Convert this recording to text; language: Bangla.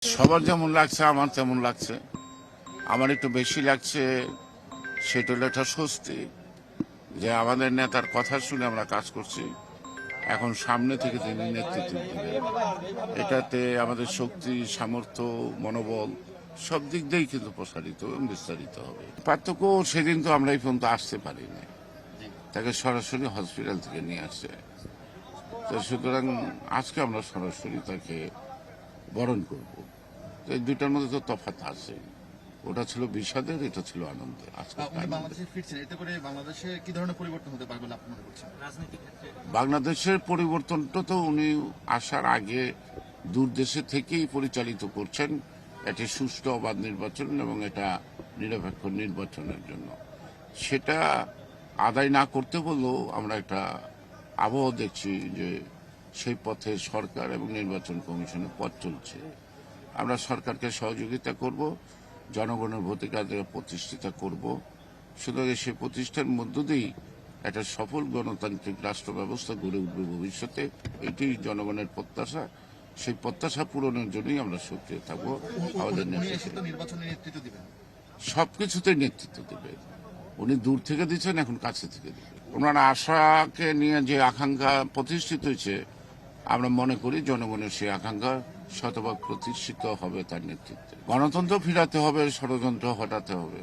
সবার যেমন লাগছে আমার তেমন লাগছে। আমার একটু বেশি লাগছে, সেটা হলো একটা স্বস্তি যে আমাদের নেতার কথা শুনে আমরা কাজ করছি। এখন সামনে থেকে তিনি নেতৃত্ব দিবেন, এটাতে আমাদের শক্তি, সামর্থ্য, মনোবল সব দিক দিয়েই কিন্তু প্রসারিত এবং বিস্তারিত হবে। পার্থক্য সেদিন তো আমরা এই পর্যন্ত আসতে পারিনি, তাকে সরাসরি হসপিটাল থেকে নিয়ে আসছে। তো সুতরাং আজকে আমরা সরাসরি তাকে বরণ করব। এই দুইটার মধ্যে তো তফাৎ আছে, ওটা ছিল বিষাদের, এটা ছিল আনন্দের। আজকে উনি বাংলাদেশে ফিরছেন, এতে করে বাংলাদেশে কি ধরনের পরিবর্তন হতে পারে বলে আপনি মনে করছেন? রাজনৈতিক ক্ষেত্রে বাংলাদেশের পরিবর্তনটা তো উনি আসার আগে দূর দেশে থেকেই পরিচালিত করছেন একটি সুষ্ঠু অবাধ নির্বাচন এবং এটা নিরপেক্ষ নির্বাচনের জন্য। সেটা আদায় না করতে বললেও আমরা একটা আবহ দেখছি যে সেই পথে সরকার এবং নির্বাচন কমিশনের পথ চলছে। আমরা সরকারকে সহযোগিতা করব, জনগণের ভোটাধিকার প্রতিষ্ঠিত করব। সুতরাং সেই প্রতিষ্ঠার মধ্য দিয়েই একটা সফল গণতান্ত্রিক রাষ্ট্র ব্যবস্থা গড়ে উঠবে ভবিষ্যতে। এটি জনগণের প্রত্যাশা। সেই প্রত্যাশা পূরণের জন্যই আমরা সক্রিয় থাকবো। আমাদের নির্বাচনের নেতৃত্ব দিবেন, সবকিছুতেই নেতৃত্ব দেবে। উনি দূর থেকে দিচ্ছেন, এখন কাছে থেকে দেবে। ওনার আশাকে নিয়ে যে আকাঙ্ক্ষা প্রতিষ্ঠিত হয়েছে, আমরা মনে করি জনগণের সেই আকাঙ্ক্ষা শতভাগ প্রতিষ্ঠিত হবে তার নেতৃত্বে। গণতন্ত্র ফিরাতে হবে, ষড়যন্ত্র হটাতে হবে।